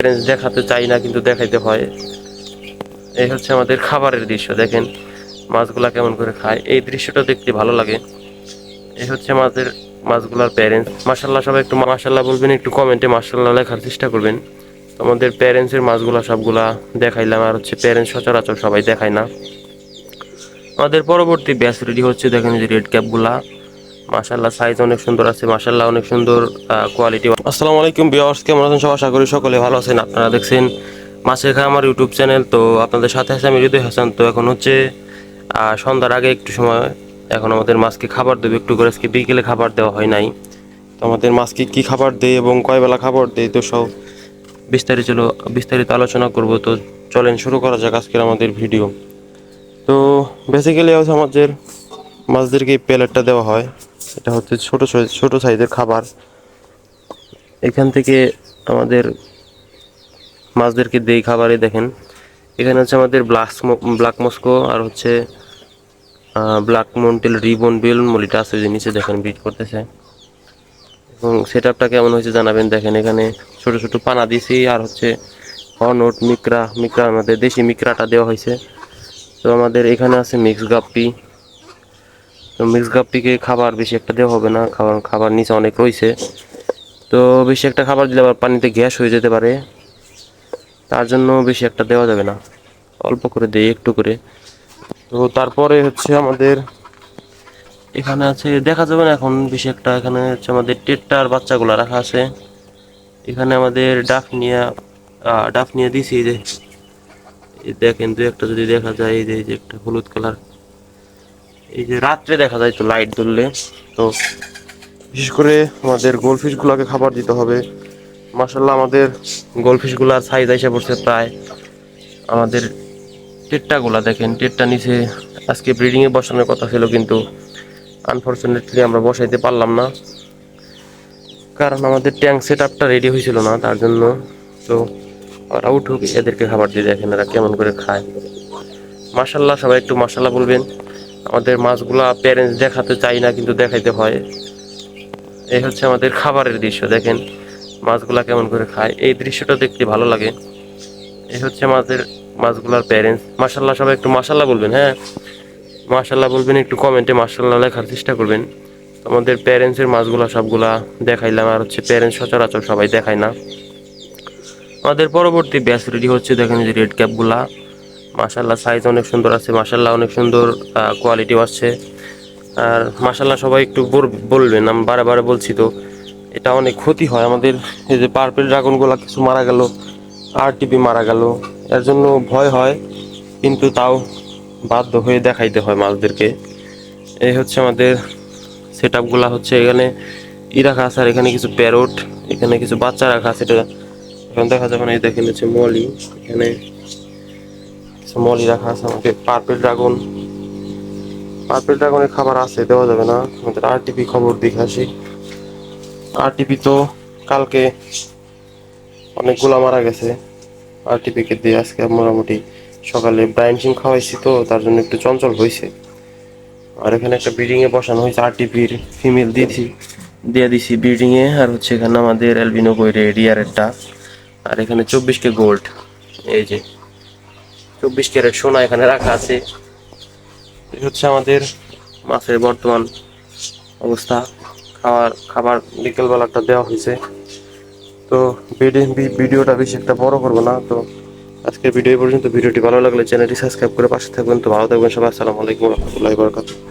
Parents দেখাতে চাই না কিন্তু দেখাইতে হয়। এই হচ্ছে আমাদের খাবারের দৃশ্য, দেখেন মাছগুলা কেমন করে খায়, এই দৃশ্যটা দেখতে ভালো লাগে। এই হচ্ছে মাছগুলার প্যারেন্টস। মাশাল্লাহ, সবাই একটু মাশাল্লাহ বলবেন, একটু কমেন্টে মাশাল্লাহ লেখার চেষ্টা করবেন। আমাদের প্যারেন্টসের মাছগুলা সবগুলা দেখাইলাম, আর হচ্ছে প্যারেন্টস সচরাচর সবাই দেখায় না। আমাদের পরবর্তী ব্যাচ রেডি হচ্ছে, দেখেন যে রেড ক্যাপগুলা মাশাল্লাহ সাইজ অনেক সুন্দর আছে, মাশাল্লাহ অনেক সুন্দর কোয়ালিটি। আসসালামু আলাইকুম ভিউয়ার্স, কেমন আছেন সবাই? আশা করি সকলে ভালো আছেন। আপনারা দেখছেন মাছের খায় আমার ইউটিউব চ্যানেল। তো আপনাদের সাথে আছে আমি হৃদয় হাসান। তো এখন হচ্ছে সন্ধ্যার আগে একটু সময়, এখন আমাদের মাছকে খাবার দেবে একটু করে। আজকে বিকেলে খাবার দেওয়া হয় নাই। তো আমাদের মাছকে কি খাবার দেয় এবং কয় বেলা খাবার দেয়, তো সব বিস্তারিত আলোচনা করব। তো চলেন শুরু করা যাক আজকের আমাদের ভিডিও। তো বেসিক্যালি হচ্ছে আমাদের মাছদেরকে এই প্যালেটটা দেওয়া হয়। এটা হচ্ছে ছোট সাইজের খাবার। এখান থেকে আমাদের মাছদেরকে দেই খাবারে। দেখেন এখানে হচ্ছে আমাদের ব্ল্যাক মস্কো আর হচ্ছে ব্ল্যাক মন্টেল রিবন বেলুন মলিটা আছে যে নিচে, দেখেন ব্রিড করতেছে। এবং সেট আপটা কেমন হয়েছে জানাবেন। দেখেন এখানে ছোট ছোট পানা দিছি, আর হচ্ছে হর্নট মিক্রা আমাদের দেশি মিক্রাটা দেওয়া হয়েছে। তো আমাদের এখানে আছে মিক্স গাপ্পি। তো মিক্স গাপ্পিকে খাবার বেশি একটা দেওয়া হবে না, খাবার নিচে অনেক রয়েছে। তো বেশি একটা খাবার দিলে আবার পানিতে গ্যাস হয়ে যেতে পারে, তার জন্য বেশি একটা দেওয়া যাবে না, অল্প করে দেই একটু করে। তো তারপরে হচ্ছে আমাদের এখানে আছে, দেখা যাবে না এখন বেশি একটা। এখানে হচ্ছে আমাদের টেট্টার বাচ্চাগুলো রাখা আছে। এখানে আমাদের ডাফ নিয়ে দিছি যে, দেখেন দু একটা যদি দেখা যায়, এই যে একটা হলুদ কালার, এই যে রাত্রে দেখা যায় তো লাইট জ্বললে। তো বিশেষ করে আমাদের গোলফিশ গুলাকে খাবার দিতে হবে। মাশাল্লাহ আমাদের গোলফিশ গুলার সাইজ এসে পড়ছে প্রায়। আমাদের টেট্টাগুলা দেখেন, টেট্টা নিচে আজকে ব্রিডিং এ বসানোর কথা ছিল, কিন্তু আনফরচুনেটলি আমরা বসাইতে পারলাম না, কারণ আমাদের ট্যাঙ্ক সেট আপটা রেডি হয়েছিল না, তার জন্য। তো ওরা উঠুক, এদেরকে খাবার দিয়ে দেখেন এরা কেমন করে খায়। মাশাল্লাহ, সবাই একটু মাশাল্লাহ বলবেন। আমাদের মাছগুলা প্যারেন্টস দেখাতে চাই না কিন্তু দেখাইতে হয়। এই হচ্ছে আমাদের খাবারের দৃশ্য, দেখেন মাছগুলা কেমন করে খায়, এই দৃশ্যটা দেখতে ভালো লাগে। এই হচ্ছে মাছগুলার প্যারেন্টস। মাশাল্লাহ, সবাই একটু মাশাল্লাহ বলবেন। হ্যাঁ, মাশাল্লাহ বলবেন, একটু কমেন্টে মাশাল্লাহ লেখার চেষ্টা করবেন। আমাদের প্যারেন্টসের মাছগুলা সবগুলা দেখাইলাম, আর হচ্ছে প্যারেন্টস সচরাচর সবাই দেখায় না। আমাদের পরবর্তী ব্যাচ রেডি হচ্ছে, দেখেন যে রেড ক্যাপগুলা মাশাল্লাহ সাইজ অনেক সুন্দর আছে, মাশাল্লাহ অনেক সুন্দর কোয়ালিটিও আসছে। আর মাশাল্লাহ সবাই একটু বলবেন, আমি বারে বারে বলছি। তো এটা অনেক ক্ষতি হয় আমাদের, এই যে পার্পেল ড্রাগনগুলা কিছু মারা গেল, আরটিপি মারা গেল, এর জন্য ভয় হয়, কিন্তু তাও বাধ্য হয়ে দেখাইতে হয় মাছদেরকে। এই হচ্ছে আমাদের সেট আপগুলা হচ্ছে, এখানে রাখা আছে, আর এখানে কিছু প্যারট, এখানে কিছু বাচ্চা রাখা আছে। এটা এখন দেখা যাবে না। এই দেখেন হচ্ছে মলি, এখানে মলি রাখা আছে। আমাদের পার্পেল ড্রাগনের খাবার আছে, দেওয়া যাবে না। আমাদের আরটিপি খবর দেখে আসি। আরটিপি তো কালকে অনেকগুলা মারা গেছে, আরটিপিকে দিয়ে আজকে মোটামুটি সকালে ব্রাইনচিং খাওয়াইছি, তো তার জন্য একটু চঞ্চল হয়েছে। আর এখানে একটা ব্রিডিং এ বসানো হয়েছে, আরটিপির ফিমেল দিয়ে দিছি ব্রিডিং এ। আর হচ্ছে এখানে আমাদের অ্যালবিনো কইরে রিয়ারেরটা, আর এখানে 24K গোল্ড, এই যে 24 ক্যারেট সোনা এখানে রাখা আছে। এই হচ্ছে আমাদের মাছের বর্তমান অবস্থা। খাবার বিকেলবেলাটা দেওয়া হয়েছে। তো ভিডিওটা বেশি একটা বড় করবো না। তো আজকের ভিডিও পর্যন্ত। ভিডিওটি ভালো লাগলে চ্যানেলটি সাবস্ক্রাইব করে পাশে থাকবেন। তো ভালো থাকবেন সবাই। আসসালামু আলাইকুম ওয়া রাহমাতুল্লাহি ওয়া বারাকাতুহু।